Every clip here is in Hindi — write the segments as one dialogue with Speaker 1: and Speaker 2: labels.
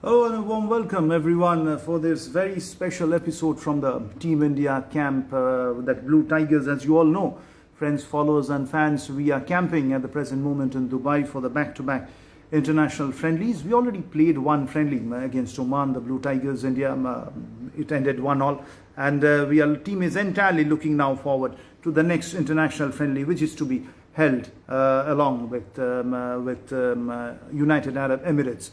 Speaker 1: Oh, and a warm welcome, everyone, for this very special episode from the Team India camp. That Blue Tigers, as you all know, friends, followers, and fans, we are camping at the present moment in Dubai for the back-to-back international friendlies. We already played one friendly against Oman, the Blue Tigers, India. It ended 1-1, and team is entirely looking now forward to the next international friendly, which is to be held along with United Arab Emirates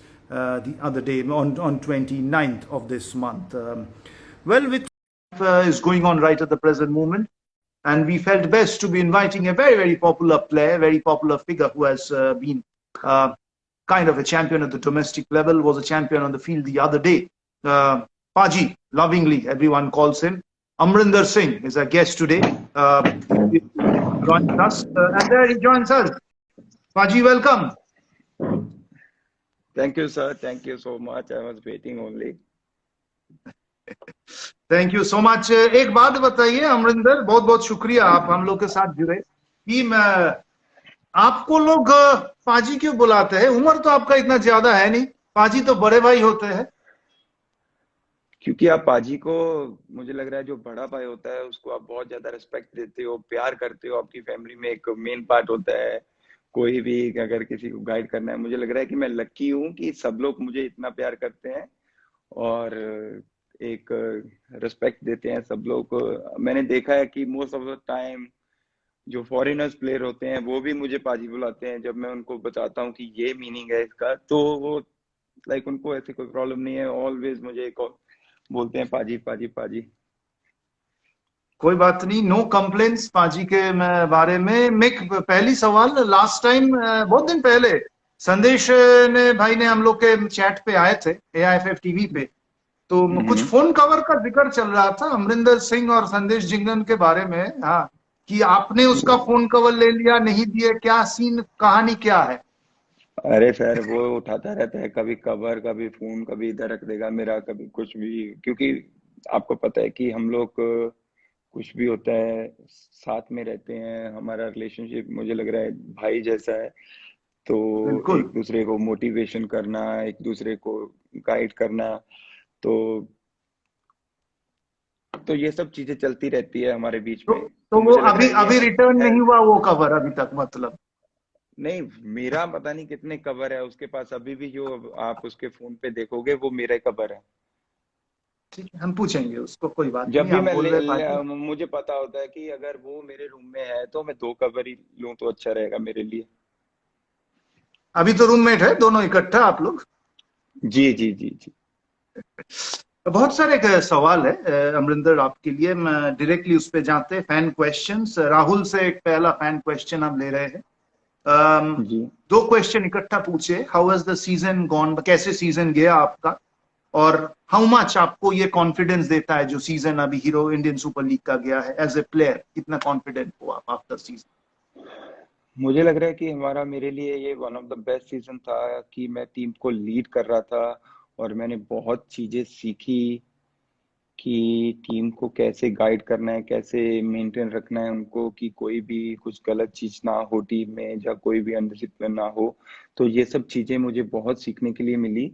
Speaker 1: the other day on 29th of this month. With is going on right at the present moment, and we felt best to be inviting a very, very popular player, very popular figure who has been kind of a champion at the domestic level, was a champion on the field the other day. Paji, lovingly, everyone calls him. Amrinder Singh is our guest today. He joins us, and there he joins us. Paji, welcome.
Speaker 2: Thank you, sir. Thank you so much. I was waiting only.
Speaker 1: Thank you so much. एक बात बताइए अमरिंदर, बहुत बहुत शुक्रिया आप हम लोग के साथ जुड़े। कि आपको लोग पाजी क्यों बुलाते हैं? उम्र तो आपका इतना ज्यादा है नहीं, पाजी तो बड़े भाई होते हैं।
Speaker 2: क्योंकि आप पाजी को, मुझे लग रहा है जो बड़ा भाई होता है उसको आप बहुत ज्यादा रिस्पेक्ट देते हो, प्यार करते हो। आपकी फैमिली में एक मेन पार्ट होता है। कोई भी अगर किसी को गाइड करना है, मुझे लग रहा है कि मैं लकी हूँ कि सब लोग मुझे इतना प्यार करते हैं और एक रिस्पेक्ट देते हैं सब लोग। मैंने देखा है कि मोस्ट ऑफ द टाइम जो फॉरेनर्स प्लेयर होते हैं वो भी मुझे पाजी बुलाते हैं। जब मैं उनको बताता हूँ कि ये मीनिंग है इसका, तो वो लाइक उनको ऐसी कोई प्रॉब्लम नहीं है, ऑलवेज मुझे बोलते हैं पाजी पाजी पाजी।
Speaker 1: कोई बात नहीं, नो कंप्लेंट्स पाजी के बारे में। पहली सवाल, लास्ट टाइम बहुत दिन पहले संदेश ने भाई ने हम लोग के चैट पे आए थे AIFF टीवी पे, तो कुछ फोन कवर का जिक्र चल रहा था अमरिंदर सिंह और संदेश जिंगन के बारे में। हाँ, कि आपने उसका फोन कवर ले लिया, नहीं दिए, क्या सीन, कहानी क्या है?
Speaker 2: अरे सर, वो उठाता रहता है, कभी कवर, कभी फोन, कभी इधर रख देगा मेरा, कभी कुछ भी। क्योंकि आपको पता है कि हम लोग कुछ भी होता है साथ में रहते हैं। हमारा रिलेशनशिप मुझे लग रहा है भाई जैसा है। तो
Speaker 1: बिल्कुल।
Speaker 2: एक दूसरे को मोटिवेशन करना, एक दूसरे को गाइड करना, तो ये सब चीजें चलती रहती है हमारे बीच में।
Speaker 1: तो वो
Speaker 2: मुझे लग रहा है
Speaker 1: अभी
Speaker 2: ये
Speaker 1: रिटर्न
Speaker 2: है।
Speaker 1: नहीं हुआ वो कवर अभी तक, मतलब?
Speaker 2: नहीं, मेरा पता नहीं कितने कवर है उसके पास अभी भी। जो आप उसके फोन पे देखोगे वो मेरा ही कवर है।
Speaker 1: ठीक है, हम पूछेंगे उसको, कोई बात
Speaker 2: जब
Speaker 1: नहीं,
Speaker 2: भी
Speaker 1: आप
Speaker 2: मैं
Speaker 1: बोल रहे पाजी।
Speaker 2: मुझे पता होता है कि अगर वो मेरे रूम में है तो मैं 2 कवर ही लूं तो अच्छा रहेगा मेरे लिए।
Speaker 1: अभी तो रूममेट है दोनों इकट्ठा आप लोग?
Speaker 2: जी जी जी जी।
Speaker 1: बहुत सारे सवाल है अमरिंदर आपके लिए, डायरेक्टली उस पे जाते हैं। फैन क्वेश्चंस, राहुल से एक पहला फैन क्वेश्चन हम ले रहे हैं।
Speaker 2: जी,
Speaker 1: 2 क्वेश्चन इकट्ठा पूछे। How has the season gone, कैसे सीजन गया आपका, और हाउ मच आपको ये कॉन्फिडेंस देता है जो सीजन अभी हीरो इंडियन सुपर लीग का गया है, एज ए प्लेयर कितना कॉन्फिडेंट हो आप आफ्टर सीजन?
Speaker 2: मुझे लग रहा है कि हमारा, मेरे लिए ये one of the best season था कि मैं टीम को लीड कर रहा था और मैंने बहुत चीजें सीखी कि टीम को कैसे गाइड करना है, कैसे मेंटेन रखना है उनको, कि कोई भी कुछ गलत चीज ना हो टीम में, या कोई भी अनडिसिप्लिन ना हो। तो ये सब चीजें मुझे बहुत सीखने के लिए मिली।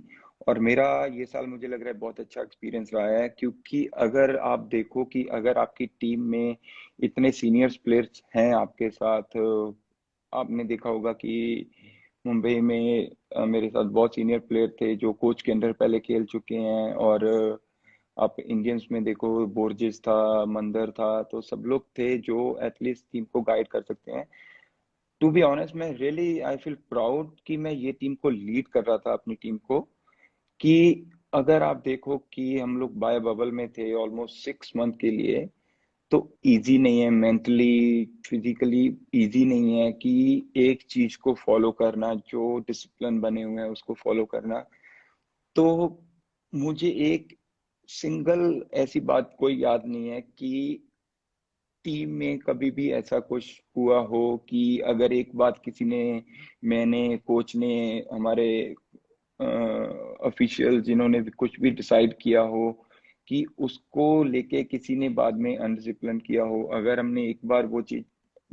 Speaker 2: और मेरा ये साल मुझे लग रहा है बहुत अच्छा एक्सपीरियंस रहा है। क्योंकि अगर आप देखो कि अगर आपकी टीम में इतने सीनियर्स प्लेयर्स हैं आपके साथ, आपने देखा होगा कि मुंबई में मेरे साथ बहुत सीनियर प्लेयर थे जो कोच के अंडर पहले खेल चुके हैं। और आप इंडियंस में देखो, बोर्जेस था, मंदर था, तो सब लोग थे जो एटलीस्ट टीम को गाइड कर सकते हैं। टू बी ऑनेस्ट, मैं रियली आई फील प्राउड कि मैं ये टीम को लीड कर रहा था, अपनी टीम को। कि अगर आप देखो कि हम लोग बाय बबल में थे ऑलमोस्ट 6 मंथ के लिए, तो इजी नहीं है मेंटली, फिजिकली इजी नहीं है कि एक चीज को फॉलो करना, जो डिसिप्लिन बने हुए हैं उसको फॉलो करना। तो मुझे एक सिंगल ऐसी बात कोई याद नहीं है कि टीम में कभी भी ऐसा कुछ हुआ हो कि अगर एक बात किसी ने, मैंने, कोच ने, हमारे ऑफिशियल जिन्होंने भी कुछ भी डिसाइड किया हो, कि उसको लेके किसी ने बाद में अनडिसिप्लिन किया हो। अगर हमने एक बार वो चीज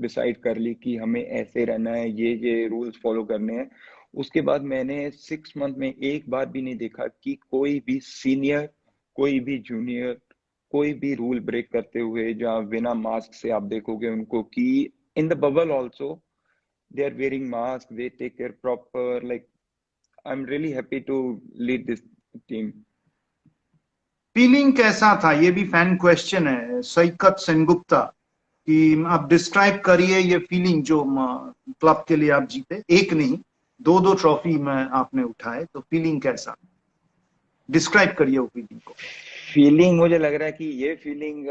Speaker 2: डिसाइड कर ली कि हमें ऐसे रहना है, ये रूल्स फॉलो करने हैं, उसके बाद मैंने 6 मंथ में एक बार भी नहीं देखा कि कोई भी सीनियर, कोई भी जूनियर, कोई भी रूल ब्रेक करते हुए, जहाँ बिना मास्क से आप देखोगे उनको कि in the bubble also they are wearing mask, they take care proper, like I am really happy to lead this team.
Speaker 1: Feeling कैसा था, ये भी फैन क्वेश्चन है सैकत सेनगुप्ता, कि आप डिस्क्राइब करिए ये फीलिंग जो क्लब के लिए आप जीते, एक नहीं दो दो ट्रॉफी में आपने उठाए, तो फीलिंग कैसा, डिस्क्राइब करिए वो फीलिंग को।
Speaker 2: फीलिंग मुझे लग रहा है कि ये फीलिंग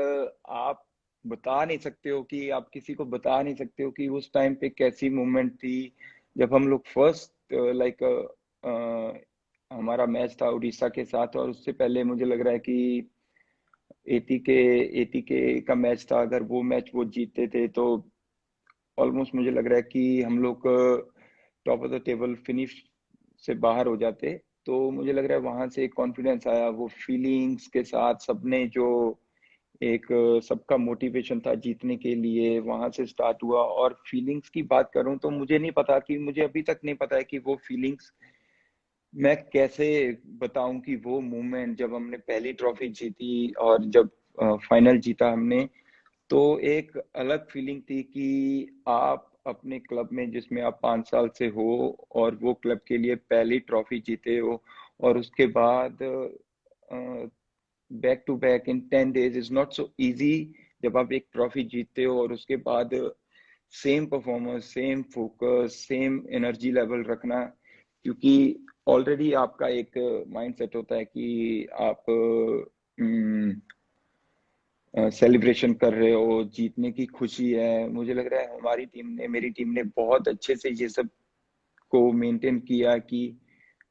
Speaker 2: आप बता नहीं सकते हो, कि आप किसी को बता नहीं सकते हो कि उस टाइम पे कैसी मूवमेंट थी जब हम लोग फर्स्ट लाइक हमारा मैच था उड़ीसा के साथ, और उससे पहले मुझे लग रहा है कि एटी के का मैच था। अगर वो मैच वो जीतते थे तो ऑलमोस्ट मुझे लग रहा है कि हम लोग top of the table finish से बाहर हो जाते। तो मुझे लग रहा है वहां से एक कॉन्फिडेंस आया, वो फीलिंग्स के साथ सबने जो एक सबका मोटिवेशन था जीतने के लिए, वहां से स्टार्ट हुआ। और फीलिंग्स की बात करूं तो मुझे नहीं पता, कि मुझे अभी तक नहीं पता है कि वो फीलिंग्स मैं कैसे बताऊं, कि वो मोमेंट जब हमने पहली ट्रॉफी जीती और जब फाइनल जीता हमने, तो एक अलग फीलिंग थी कि आप अपने क्लब में जिसमें आप 5 साल से हो और वो क्लब के लिए पहली ट्रॉफी जीते हो, और उसके बाद back to back in 10 days is not so easy. जब आप एक ट्रॉफी जीतते हो और उसके बाद same performance, same focus, same energy level रखना, क्योंकि ऑलरेडी आपका एक माइंड सेट होता है कि आप सेलिब्रेशन कर रहे हो, जीतने की खुशी है। मुझे लग रहा है हमारी टीम ने, मेरी टीम ने बहुत अच्छे से ये सब को मेंटेन किया कि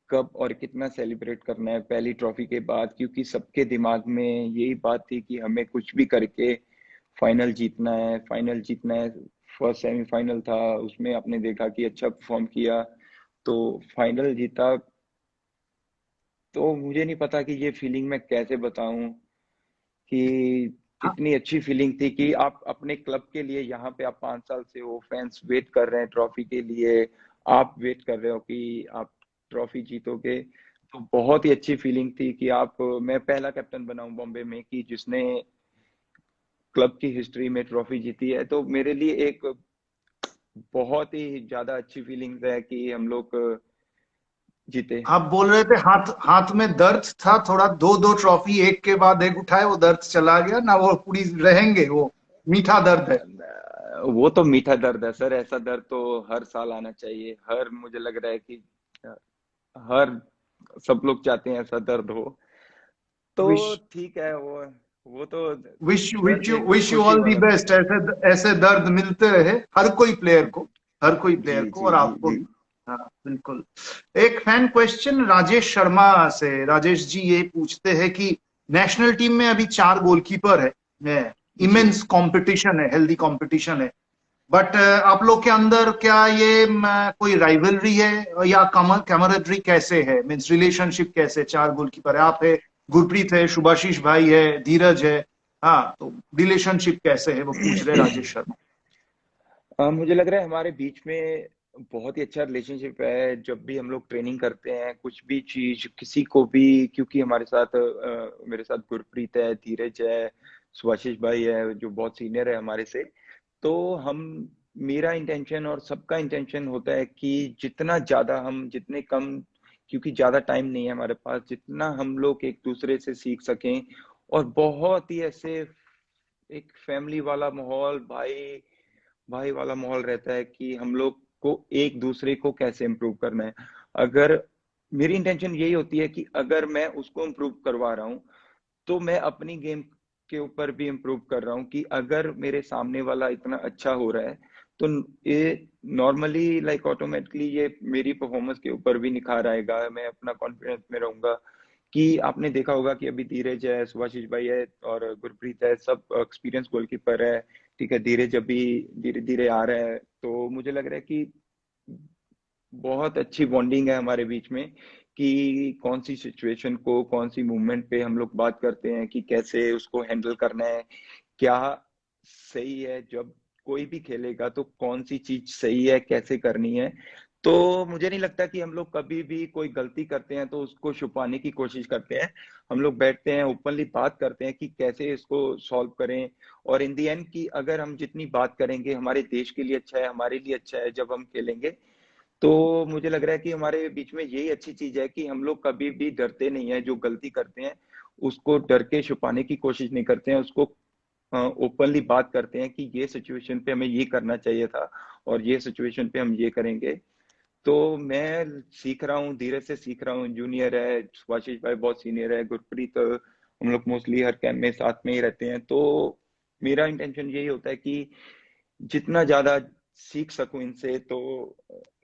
Speaker 2: कब और कितना सेलिब्रेट करना है पहली ट्रॉफी के बाद, क्योंकि सबके दिमाग में यही बात थी कि हमें कुछ भी करके फाइनल जीतना है, फाइनल जीतना है। फर्स्ट सेमीफाइनल था, उसमें आपने देखा कि अच्छा परफॉर्म किया तो फाइनल जीता। तो मुझे नहीं पता कि ये फीलिंग मैं कैसे बताऊं, कि इतनी अच्छी फीलिंग थी कि आप अपने क्लब के लिए, यहाँ पे आप 5 साल से हो, फैंस वेट कर रहे हैं ट्रॉफी के लिए, आप वेट कर रहे हो कि आप ट्रॉफी जीतोगे। तो बहुत ही अच्छी फीलिंग थी कि आप, मैं पहला कैप्टन बना हूं बॉम्बे में कि जिसने क्लब की हिस्ट्री में ट्रॉफी जीती है। तो मेरे लिए एक बहुत ही ज्यादा अच्छी फीलिंग है कि हम लोग जीते।
Speaker 1: आप बोल रहे थे हाथ हाथ में दर्द था थोड़ा, दो दो ट्रॉफी एक के बाद एक उठाए, वो दर्द चला गया ना, वो पूरी रहेंगे, वो मीठा दर्द है।
Speaker 2: वो तो मीठा दर्द है सर, ऐसा दर्द तो हर साल आना चाहिए। हर, मुझे लग रहा है कि हर, सब लोग चाहते हैं ऐसा दर्द हो। तो
Speaker 1: विश
Speaker 2: ठीक है, वो तो
Speaker 1: विश
Speaker 2: दर्द
Speaker 1: विश यू
Speaker 2: एक
Speaker 1: विश यू
Speaker 2: खुशी
Speaker 1: ऑल दी
Speaker 2: वाला था।
Speaker 1: बेस्ट, ऐसे ऐसे दर्द मिलते रहे हर कोई प्लेयर को, हर कोई प्लेयर
Speaker 2: जी
Speaker 1: को,
Speaker 2: जी
Speaker 1: और
Speaker 2: जी
Speaker 1: आपको
Speaker 2: जी।
Speaker 1: भी। हाँ बिल्कुल। एक फैन क्वेश्चन राजेश शर्मा से, राजेश जी ये पूछते हैं कि नेशनल टीम में अभी 4 गोलकीपर है,
Speaker 2: जी
Speaker 1: इमेंस कंपटीशन है, हेल्दी कंपटीशन है, बट आप लोग के अंदर क्या ये कोई राइवलरी है या कैमरेडरी कैसे है, मीन्स रिलेशनशिप कैसे, 4 गोलकीपर है, आप है, गुरप्रीत है, शुभाशीष भाई है, धीरज है, हाँ, तो रिलेशनशिप कैसे है वो पूछ रहे राजेश शर्मा।
Speaker 2: मुझे लग रहा है हमारे बीच में बहुत ही अच्छा रिलेशनशिप है। जब भी हम लोग ट्रेनिंग करते हैं, कुछ भी चीज किसी को भी, क्योंकि हमारे साथ मेरे साथ गुरप्रीत है, धीरज है, सुभाशीष भाई है जो बहुत सीनियर है हमारे से। तो हम, मेरा इंटेंशन और सबका इंटेंशन होता है कि जितना ज्यादा हम, जितने कम, क्योंकि ज्यादा टाइम नहीं है हमारे पास, जितना हम लोग एक दूसरे से सीख सकें। और बहुत ही ऐसे एक फैमिली वाला माहौल, भाई भाई वाला माहौल रहता है कि हम लोग को एक दूसरे को कैसे इम्प्रूव करना है। अगर, मेरी इंटेंशन यही होती है कि अगर मैं उसको इम्प्रूव करवा रहा हूँ तो मैं अपनी गेम के ऊपर भी इम्प्रूव कर रहा हूँ, कि अगर मेरे सामने वाला इतना अच्छा हो रहा है तो ये नॉर्मली लाइक ऑटोमेटिकली ये मेरी परफॉर्मेंस के ऊपर भी निखार आएगा, मैं अपना कॉन्फिडेंस में रहूंगा। कि आपने देखा होगा कि अभी धीरज है, सुभाशीष भाई है और गुरप्रीत है, सब एक्सपीरियंस गोलकीपर है। ठीक है, धीरज अभी धीरे धीरे आ रहा है, तो मुझे लग रहा है कि बहुत अच्छी बॉन्डिंग है हमारे बीच में, कि कौन सी सिचुएशन को, कौन सी मूवमेंट पे हम लोग बात करते हैं कि कैसे उसको हैंडल करना है, क्या सही है। जब कोई भी खेलेगा तो कौन सी चीज सही है, कैसे करनी है। तो मुझे नहीं लगता कि हम लोग कभी भी कोई गलती करते हैं तो उसको छुपाने की कोशिश करते हैं। हम लोग बैठते हैं, ओपनली बात करते हैं कि कैसे इसको सॉल्व करें। और इन दी एंड की अगर हम जितनी बात करेंगे हमारे देश के लिए अच्छा है, हमारे लिए अच्छा है जब हम खेलेंगे। तो मुझे लग रहा है कि हमारे बीच में यही अच्छी चीज है कि हम लोग कभी भी डरते नहीं है। जो गलती करते हैं उसको डर के छुपाने की कोशिश नहीं करते हैं, उसको ओपनली बात करते हैं कि ये सिचुएशन पे हमें ये करना चाहिए था और ये सिचुएशन पे हम ये करेंगे। तो मैं सीख रहा हूँ, धीरे से सीख रहा हूँ। जूनियर है, सुभाशीष भाई बहुत सीनियर है, गुरप्रीत, हम लोग मोस्टली हर कैंप में साथ में ही रहते हैं। तो मेरा इंटेंशन यही होता है कि जितना ज्यादा सीख सकूं इनसे तो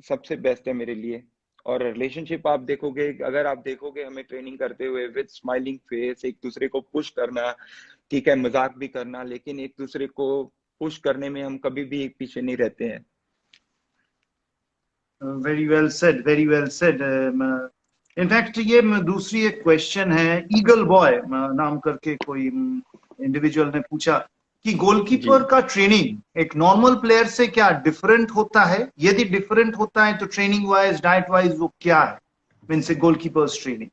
Speaker 2: सबसे बेस्ट है मेरे लिए। और रिलेशनशिप आप देखोगे, अगर आप देखोगे हमें ट्रेनिंग करते हुए विद स्माइलिंग फेस, एक दूसरे को पुश करना, ठीक है मजाक भी करना, लेकिन एक दूसरे को पुश करने में हम कभी भी एक पीछे नहीं रहते हैं।
Speaker 1: Very well said, very well said. In fact ये दूसरी एक क्वेश्चन है, ईगल बॉय नाम करके कोई इंडिविजुअल ने पूछा कि
Speaker 2: जी,
Speaker 1: गोलकीपर का ट्रेनिंग एक नॉर्मल प्लेयर से क्या डिफरेंट होता है? यदि डिफरेंट होता है तो ट्रेनिंग वाइज, डाइट वाइज वो क्या है? Means goalkeepers training.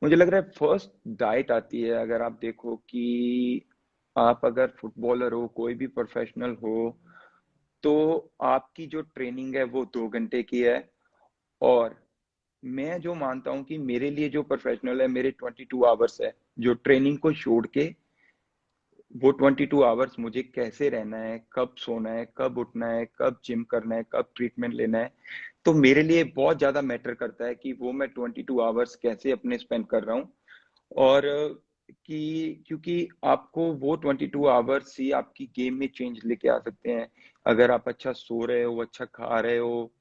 Speaker 2: मुझे लग रहा है फर्स्ट डाइट आती है। अगर आप देखो कि आप अगर फुटबॉलर हो, कोई भी प्रोफेशनल हो, तो आपकी जो ट्रेनिंग है वो 2 घंटे की है। और मैं जो मानता हूँ कि मेरे लिए जो प्रोफेशनल है, मेरे 22 आवर्स है जो ट्रेनिंग को छोड़ के। वो 22 आवर्स मुझे कैसे रहना है, कब सोना है, कब उठना है, कब जिम करना है, कब ट्रीटमेंट लेना है। तो मेरे लिए बहुत ज्यादा मैटर करता है कि वो मैं 22 आवर्स कैसे अपने स्पेंड कर रहा हूँ। और कि क्योंकि आपको वो 22 आवर्स ही आपकी गेम में चेंज लेके आ सकते हैं। अगर आप अच्छा सो रहे हो, अच्छा खा रहे हो,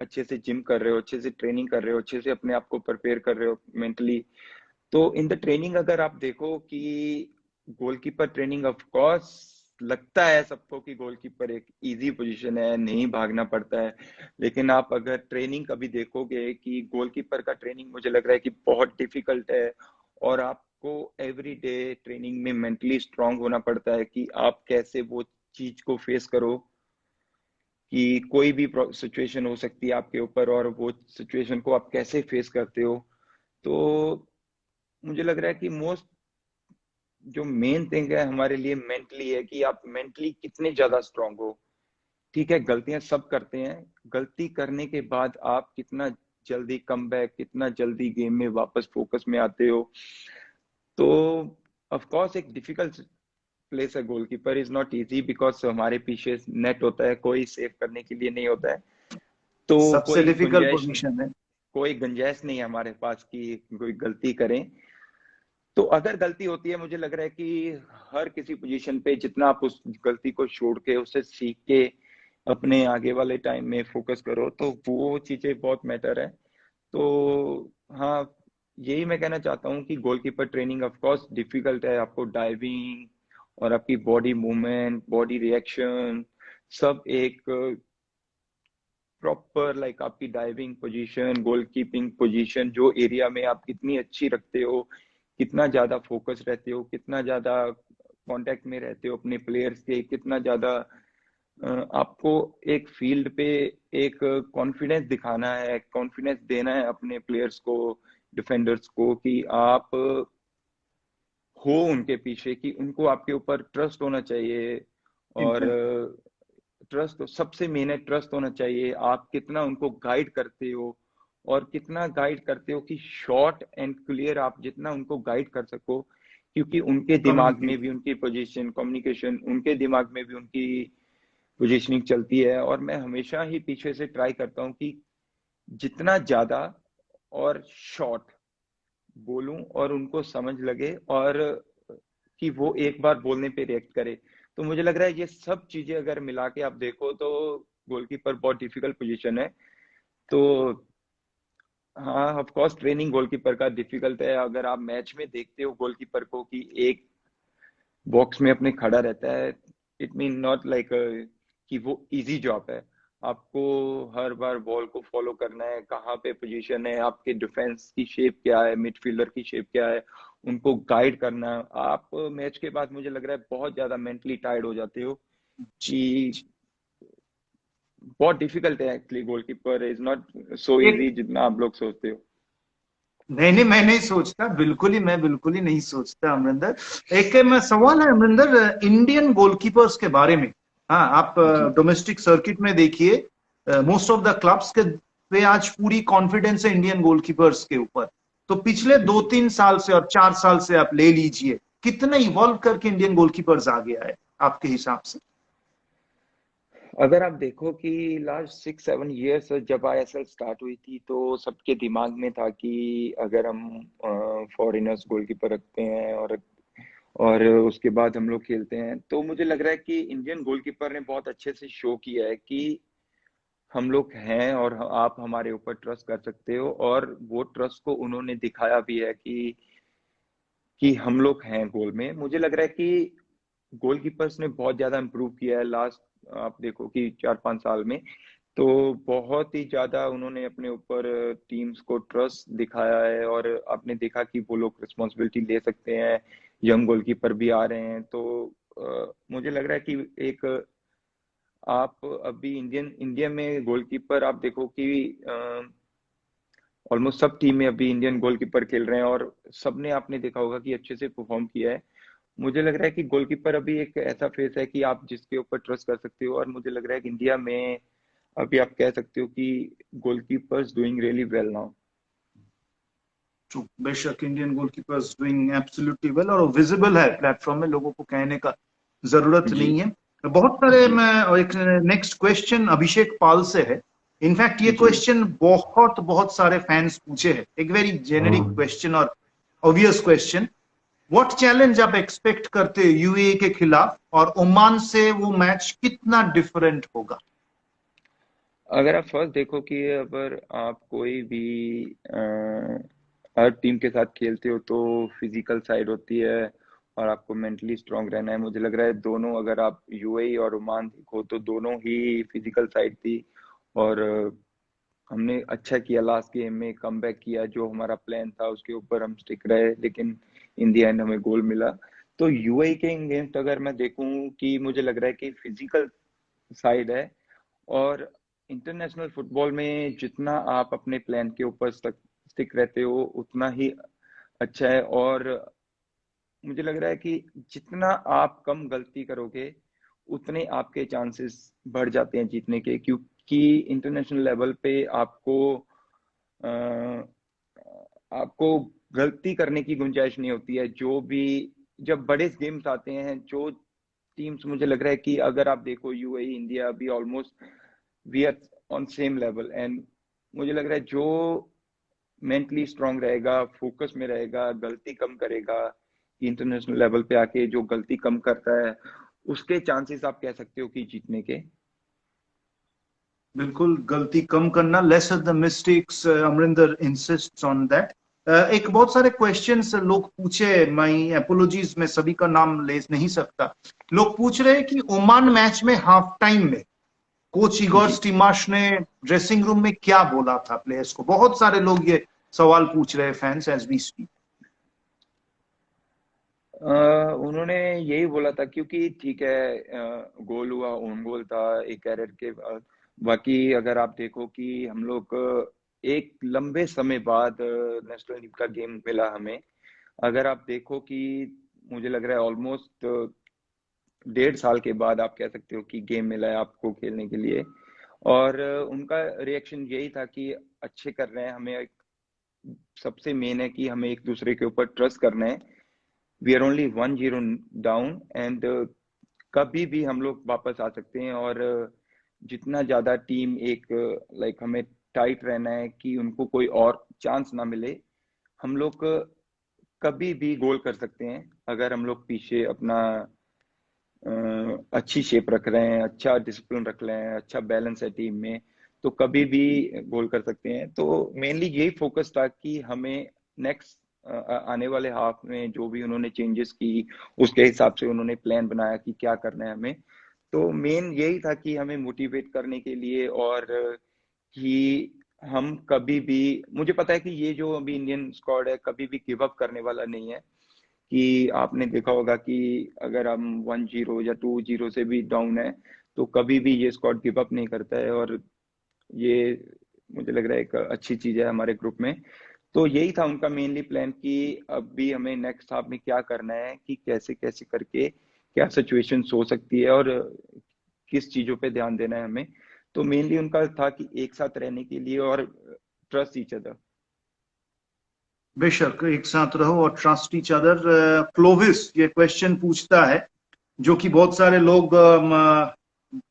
Speaker 2: अच्छे से जिम कर रहे हो, अच्छे से ट्रेनिंग कर रहे हो, अच्छे से अपने आप को प्रिपेयर कर रहे हो मेंटली। तो इन द ट्रेनिंग अगर आप देखो कि गोलकीपर ट्रेनिंग, ऑफ कोर्स लगता है सबको कि गोलकीपर एक इजी पोजीशन है, नहीं भागना पड़ता है। लेकिन आप अगर ट्रेनिंग कभी देखोगे कि गोलकीपर का ट्रेनिंग मुझे लग रहा है कि बहुत डिफिकल्ट है। और आपको एवरी डे ट्रेनिंग में मेंटली स्ट्रांग होना पड़ता है कि आप कैसे वो चीज को फेस करो कि कोई भी सिचुएशन हो सकती है आपके ऊपर और वो सिचुएशन को आप कैसे फेस करते हो। तो मुझे लग रहा है कि मोस्ट जो मेन थिंग है हमारे लिए मेंटली है कि आप मेंटली कितने ज्यादा स्ट्रांग हो। ठीक है, गलतियां सब करते हैं, गलती करने के बाद आप कितना जल्दी कम बैक, कितना जल्दी गेम में वापस फोकस में आते हो। तो ऑफ कोर्स एक डिफिकल्ट प्लेस है। Goalkeeper is not easy because हमारे पीछे नेट होता है, कोई सेव करने के लिए नहीं होता है। तो
Speaker 1: सबसे डिफिकल्ट पोजीशन है।
Speaker 2: कोई गुंजाइश नहीं है हमारे पास कि कोई गलती करें। तो अगर गलती होती है, मुझे लग रहा है कि हर किसी पोजीशन पे जितना आप उस गलती को छोड़ के उससे सीख के अपने आगे वाले टाइम में फोकस करो तो वो चीजें बहुत मैटर है। तो हाँ, यही मैं कहना चाहता हूँ कि goalkeeper training of course difficult है। आपको डाइविंग और आपकी बॉडी मूवमेंट, बॉडी रिएक्शन, सब एक प्रॉपर लाइक आपकी डाइविंग पोजीशन, गोल कीपिंग पोजीशन, जो एरिया में आप कितनी अच्छी रखते हो, कितना ज्यादा फोकस रहते हो, कितना ज्यादा कांटेक्ट में रहते हो अपने प्लेयर्स के, कितना ज्यादा आपको एक फील्ड पे एक कॉन्फिडेंस दिखाना है, कॉन्फिडेंस देना है अपने प्लेयर्स को, डिफेंडर्स को, कि आप हो उनके पीछे, कि उनको आपके ऊपर ट्रस्ट होना चाहिए। और
Speaker 1: एग्जैक्ट।
Speaker 2: ट्रस्ट सबसे मेन है, ट्रस्ट होना चाहिए। आप कितना उनको गाइड करते हो, और कितना गाइड करते हो कि शॉर्ट एंड क्लियर आप जितना उनको गाइड कर सको। क्योंकि उनके दिमाग में
Speaker 1: कम्युनिकेट।
Speaker 2: भी उनकी पोजीशन, कम्युनिकेशन, उनके दिमाग में भी उनकी पोजीशनिंग चलती है। और मैं हमेशा ही पीछे से ट्राई करता हूँ कि जितना ज्यादा और शॉर्ट बोलूं और उनको समझ लगे, और कि वो एक बार बोलने पे रिएक्ट करे। तो मुझे लग रहा है ये सब चीजें अगर मिला के आप देखो तो गोलकीपर बहुत डिफिकल्ट पोजीशन है। तो हाँ, ऑफ कोर्स ट्रेनिंग गोलकीपर का डिफिकल्ट है। अगर आप मैच में देखते हो गोलकीपर को कि एक बॉक्स में अपने खड़ा रहता है, इट मीन नॉट लाइक कि वो इजी जॉब है। आपको हर बार बॉल को फॉलो करना है, कहाँ पे पोजीशन है, आपके डिफेंस की शेप क्या है, मिडफील्डर की शेप क्या है, उनको गाइड करना। आप मैच के बाद मुझे लग रहा है बहुत ज्यादा मेंटली टायर्ड हो जाते हो कि बहुत डिफिकल्ट है एक्चुअली, गोलकीपर इज नॉट सो
Speaker 1: एक
Speaker 2: इजी जितना आप लोग सोचते हो।
Speaker 1: नहीं नहीं, मैं नहीं सोचता, मैं बिल्कुल ही नहीं सोचता अमरिंदर। एक मैं सवाल है अमरिंदर, इंडियन गोलकीपर्स के बारे में। हाँ, आप
Speaker 2: जी।
Speaker 1: डोमेस्टिक सर्किट में देखिए, मोस्ट ऑफ द क्लब्स के पे आज पूरी कॉन्फिडेंस है इंडियन गोलकीपर्स के ऊपर। तो पिछले दो
Speaker 2: जी।
Speaker 1: तीन साल से और 4 साल से आप ले लीजिए, कितना इवॉल्व करके इंडियन गोलकीपर्स आ गया है आपके हिसाब से?
Speaker 2: अगर आप देखो कि लास्ट 6-7 ईयर्स जब आईएसएल स्टार्ट हुई थी तो सबके दिमाग में था कि अगर हम फॉरेनर्स गोलकीपर रखते हैं और उसके बाद हम लोग खेलते हैं, तो मुझे लग रहा है कि इंडियन गोलकीपर ने बहुत अच्छे से शो किया है कि हम लोग हैं और आप हमारे ऊपर ट्रस्ट कर सकते हो, और वो ट्रस्ट को उन्होंने दिखाया भी है कि हम लोग हैं गोल में। मुझे लग रहा है कि गोलकीपर्स ने बहुत ज्यादा इम्प्रूव किया है लास्ट, आप देखो कि 4-5 साल में। तो बहुत ही ज्यादा उन्होंने अपने ऊपर टीम्स को ट्रस्ट दिखाया है, और आपने देखा कि वो लोग रिस्पॉन्सिबिलिटी ले सकते हैं। यंग गोलकीपर भी आ रहे हैं, तो मुझे लग रहा है कि एक आप अभी इंडिया में गोलकीपर आप देखो कि ऑलमोस्ट सब टीम में अभी इंडियन गोलकीपर खेल रहे हैं, और सबने आपने देखा होगा कि अच्छे से परफॉर्म किया है। मुझे लग रहा है कि गोलकीपर अभी एक ऐसा फेस है कि आप जिसके ऊपर ट्रस्ट कर सकते हो, और मुझे लग रहा है कि इंडिया में अभी आप कह सकते हो कि goalkeepers doing really well now.
Speaker 1: True, बेशक Indian goalkeepers doing absolutely well, और विजिबल है प्लेटफॉर्म में, लोगों को कहने का जरूरत
Speaker 2: जी।
Speaker 1: नहीं है। बहुत सारे,
Speaker 2: जी।
Speaker 1: मैं एक नेक्स्ट क्वेश्चन अभिषेक पाल से है। इनफैक्ट ये
Speaker 2: जी।
Speaker 1: क्वेश्चन बहुत बहुत सारे फैंस पूछे हैं, एक वेरी जेनेरिक क्वेश्चन और ऑब्वियस क्वेश्चन। व्हाट चैलेंज आप एक्सपेक्ट करते हो यूएई के खिलाफ, और ओमान से वो मैच कितना डिफरेंट होगा?
Speaker 2: अगर आप फर्स्ट देखो कि अगर आप कोई भी हर टीम के साथ खेलते हो तो फिजिकल साइड होती है, और आपको मेंटली स्ट्रांग रहना है। मुझे लग रहा है दोनों, अगर आप यूएई और ओमान देखो तो दोनों ही फिजिकल साइड थी, और हमने अच्छा किया लास्ट गेम में कमबैक किया, जो हमारा प्लान था उसके ऊपर हम स्टिक रहे, लेकिन इन दी एंड हमें गोल मिला। तो यूएई के अगेंस्ट अगर मैं देखूं कि मुझे लग रहा है कि फिजिकल साइड है, और इंटरनेशनल फुटबॉल में जितना आप अपने प्लान के ऊपर स्टिक रहते हो उतना ही अच्छा है। और मुझे लग रहा है कि जितना आप कम गलती करोगे उतने आपके चांसेस बढ़ जाते हैं जीतने के, क्योंकि इंटरनेशनल लेवल पे अ, आपको गलती करने की गुंजाइश नहीं होती है। जो भी जब बड़े गेम्स आते हैं, जो टीम्स, मुझे लग रहा है कि अगर आप देखो यूएई इंडिया अभी almost we are on same level, and मुझे लग रहा है जो मेंटली स्ट्रांग रहेगा, फोकस में रहेगा, गलती कम करेगा, इंटरनेशनल लेवल पे आके जो गलती कम करता है उसके चांसेस आप कह सकते हो कि जीतने के।
Speaker 1: बिल्कुल, गलती कम करना, less of the mistakes, Amarinder इंसिस्ट्स on that. एक बहुत सारे क्वेश्चंस लोग पूछे, माई अपोलॉजीज, मैं सभी का नाम ले नहीं सकता। लोग पूछ रहे हैं कि ओमान मैच में हाफ टाइम में कोच इगोर
Speaker 2: जी।
Speaker 1: स्टीमाश ने ड्रेसिंग रूम में क्या बोला था प्लेयर्स को? बहुत सारे लोग ये सवाल पूछ रहे हैं, फैंस, एज वी स्पीक।
Speaker 2: उन्होंने यही बोला था, क्योंकि ठीक है गोल हुआ, ओन गोल था एक एरर के बाद। बाकी अगर आप देखो कि हम लोग एक लंबे समय बाद नेशनल लीग का गेम मिला हमें। अगर आप देखो कि मुझे लग रहा है ऑलमोस्ट 1.5 साल के बाद आप कह सकते हो कि गेम मिला है आपको खेलने के लिए। और उनका रिएक्शन यही था कि अच्छे कर रहे हैं, हमें सबसे मेन है कि हमें एक दूसरे के ऊपर ट्रस्ट करना है। We are only 1-0 down, and कभी भी हम लोग वापस आ सकते हैं, और जितना ज्यादा टीम एक लाइक हमें टाइट रहना है कि उनको कोई और चांस ना मिले। हम लोग कभी भी गोल कर सकते हैं अगर हम लोग पीछे अपना अच्छी शेप रख रहे हैं, अच्छा डिसिप्लिन रख रहे हैं, अच्छा बैलेंस है टीम में, तो कभी भी गोल कर सकते हैं। तो मेनली यही फोकस था कि हमें नेक्स्ट आने वाले हाफ में जो भी उन्होंने चेंजेस की उसके हिसाब से उन्होंने प्लान बनाया कि क्या करना है हमें। तो मेन यही था कि हमें मोटिवेट करने के लिए, और कि हम कभी भी, मुझे पता है कि ये जो अभी इंडियन स्क्वाड है कभी भी गिव अप करने वाला नहीं है। कि आपने देखा होगा कि अगर हम 1-0 या 2-0 से भी डाउन है तो कभी भी ये स्क्वाड गिव अप नहीं करता है, और ये मुझे लग रहा है एक अच्छी चीज है हमारे ग्रुप में। तो यही था उनका मेनली प्लान कि अभी हमें नेक्स्ट हाफ में क्या करना है, कि कैसे कैसे करके क्या सिचुएशन हो सकती है और किस चीजों पे ध्यान देना है हमें। तो मेनली उनका था कि एक साथ रहने के लिए और ट्रस्ट ईच अदर।
Speaker 1: बेशक एक साथ रहो और ट्रस्ट ईच अदर। क्लोविस ये क्वेश्चन पूछता है, जो कि बहुत सारे लोग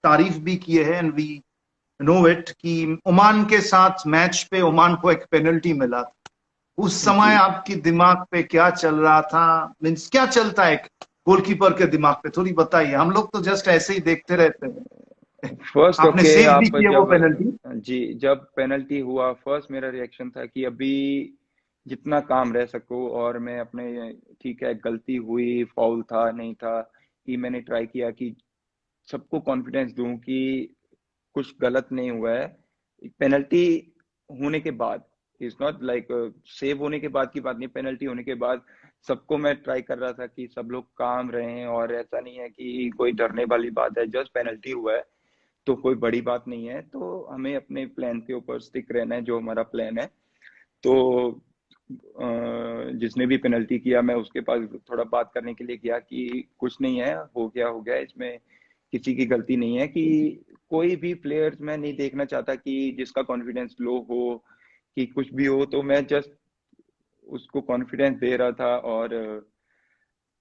Speaker 1: तारीफ भी किए हैं, एंड वी नो इट, कि ओमान के साथ मैच पे ओमान को एक पेनल्टी मिला। उस समय
Speaker 2: जी,
Speaker 1: आपके दिमाग पे क्या चल रहा था? मीन्स क्या चलता है एक गोलकीपर के दिमाग पे, थोड़ी बताइए। हम लोग तो जस्ट ऐसे ही देखते रहते हैं।
Speaker 2: फर्स्ट
Speaker 1: आपने
Speaker 2: ओके,
Speaker 1: सेव भी
Speaker 2: आप
Speaker 1: किया वो
Speaker 2: जब,
Speaker 1: पेनल्टी।
Speaker 2: जी, जब पेनल्टी हुआ फर्स्ट मेरा रिएक्शन था कि अभी जितना काम रह सको, और मैं अपने, ठीक है गलती हुई, फाउल था नहीं था, कि मैंने ट्राई किया कि सबको कॉन्फिडेंस दूं कि कुछ गलत नहीं हुआ है। पेनल्टी होने के बाद, इज नॉट लाइक सेव होने के बाद की बात नहीं, पेनल्टी होने के बाद सबको मैं ट्राई कर रहा था कि सब लोग काम रहें, और ऐसा नहीं है कि कोई डरने वाली बात है, जस्ट पेनल्टी हुआ है तो कोई बड़ी बात नहीं है, तो हमें अपने प्लान के ऊपर स्टिक रहना है, जो हमारा प्लान है। तो जिसने भी पेनल्टी किया, मैं उसके पास थोड़ा बात करने के लिए गया कि कुछ नहीं है, हो गया, इसमें किसी की गलती नहीं है, कि कोई भी प्लेयर्स मैं नहीं देखना चाहता कि जिसका कॉन्फिडेंस लो हो, कि कुछ भी हो, तो मैं जस्ट उसको कॉन्फिडेंस दे रहा था। और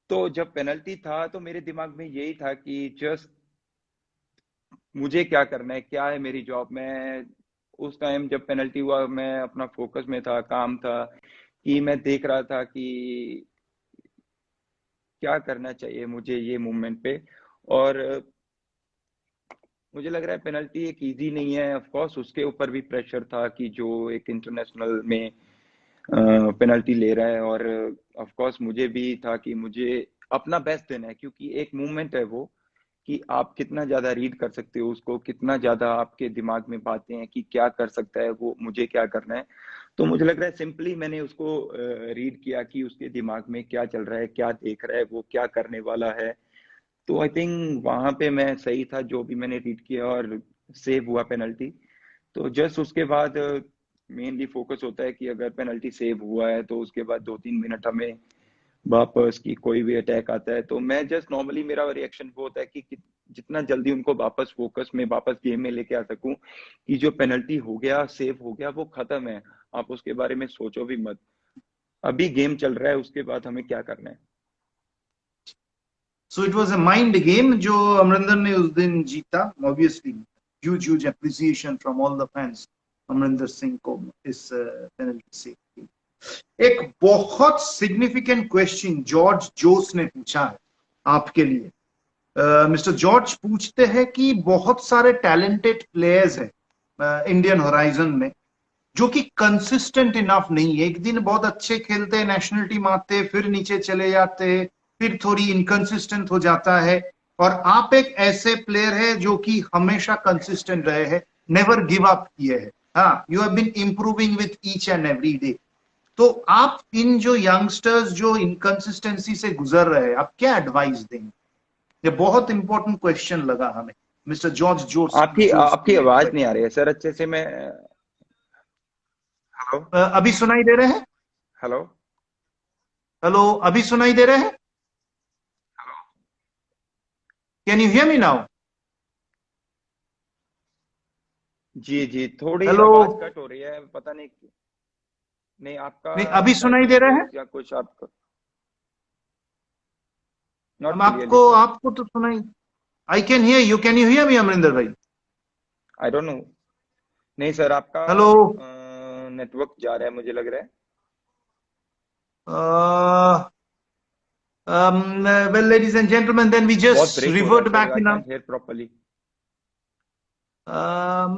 Speaker 2: तो जब पेनल्टी था तो मेरे दिमाग में यही था कि जस्ट मुझे क्या करना है, क्या है मेरी जॉब। मैं उस टाइम जब पेनल्टी हुआ, मैं अपना फोकस में था, काम था, कि मैं देख रहा था कि क्या करना चाहिए मुझे ये मूवमेंट पे। और मुझे लग रहा है पेनल्टी एक इजी नहीं है, ऑफ कोर्स उसके ऊपर भी प्रेशर था कि जो एक इंटरनेशनल में पेनल्टी ले रहा है, और ऑफ कोर्स मुझे भी था कि मुझे अपना बेस्ट देना है, क्योंकि एक मूवमेंट है वो, कि आप कितना ज्यादा रीड कर सकते हो उसको, कितना ज्यादा आपके दिमाग में बातें हैं कि क्या कर सकता है वो, मुझे क्या करना है। तो मुझे लग रहा है सिंपली मैंने उसको रीड किया कि उसके दिमाग में क्या चल रहा है, क्या देख रहा है, वो क्या करने वाला है। तो आई थिंक वहां पे मैं सही था, जो भी मैंने रीड किया, और सेव हुआ पेनल्टी। तो जस्ट उसके बाद मेनली फोकस होता है कि अगर पेनल्टी सेव हुआ है तो उसके बाद 2-3 मिनट हमें वापस, की कोई भी अटैक आता है तो मैं जस्ट नॉर्मली मेरा रिएक्शन वो होता है कि जितना जल्दी उनको वापस फोकस में, वापस गेम में लेके आ सकूं, कि जो पेनल्टी हो गया, सेव हो गया, वो खत्म है, आप उसके बारे में सोचो भी मत, अभी गेम चल रहा है, उसके बाद हमें क्या करना है।
Speaker 1: So it was a mind game जो अमरिंदर ने उस दिन जीता। Obviously huge huge appreciation from all the fans Amarinder Singh को इस पेनल्टी से। एक बहुत सिग्निफिकेंट क्वेश्चन जॉर्ज जोस ने पूछा है आपके लिए। मिस्टर जॉर्ज पूछते हैं कि बहुत सारे टैलेंटेड प्लेयर्स हैं इंडियन होराइजन में, जो कि कंसिस्टेंट इनफ नहीं है। एक दिन बहुत अच्छे खेलते हैं, नेशनल टीम आते, फिर नीचे चले जाते, फिर थोड़ी इनकंसिस्टेंट हो जाता है। और आप एक ऐसे प्लेयर है जो कि हमेशा कंसिस्टेंट रहे हैं, नेवर गिव अप किए हैं। हाँ, you have been improving with each and every day. तो आप इन जो यंगस्टर्स जो इनकंसिस्टेंसी से गुजर रहे हैं, आप क्या एडवाइस देंगे? ये बहुत इंपॉर्टेंट क्वेश्चन लगा हमें मिस्टर जॉर्ज जोस
Speaker 2: आपकी
Speaker 1: जोस
Speaker 2: आपकी
Speaker 1: की
Speaker 2: आवाज नहीं आ
Speaker 1: क्वेश्चन।
Speaker 2: रही है सर अच्छे से। मैं, हेलो,
Speaker 1: अभी सुनाई दे रहे हैं?
Speaker 2: हेलो,
Speaker 1: हेलो, अभी सुनाई दे रहे हैं?
Speaker 2: Hello,
Speaker 1: can you hear me now?
Speaker 2: जी जी, थोड़ी
Speaker 1: हेलो।
Speaker 2: आवाज कट हो रही है, पता नहीं। नहीं, आपका
Speaker 1: नहीं, अभी
Speaker 2: शायद
Speaker 1: सुनाई दे रहे हैं?
Speaker 2: नेटवर्क या कुछ, आपका नॉट
Speaker 1: हम
Speaker 2: क्लियरली
Speaker 1: आपको
Speaker 2: सर।
Speaker 1: आपको तो सुनाई। I can hear you, can you hear me Amarinder भाई?
Speaker 2: I don't know. नहीं सर, आपका
Speaker 1: हेलो।
Speaker 2: नेटवर्क जा रहा है मुझे लग रहा है।
Speaker 1: Well, ladies and gentlemen, then we
Speaker 2: बहुत
Speaker 1: just
Speaker 2: ब्रेक हो रहा है
Speaker 1: revert
Speaker 2: sir,
Speaker 1: back
Speaker 2: I
Speaker 1: in our
Speaker 2: can't hear properly.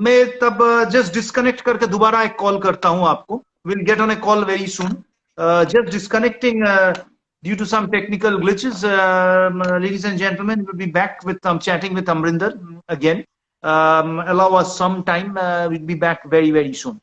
Speaker 1: मैं तब जस्ट डिस्कनेक्ट करके दोबारा एक कॉल करता हूं आपको। Will get on A call very soon. Just disconnecting due to some technical glitches. Ladies and gentlemen, we'll be back with chatting with Amrinder again. Allow us some time. We'll be back very, very soon.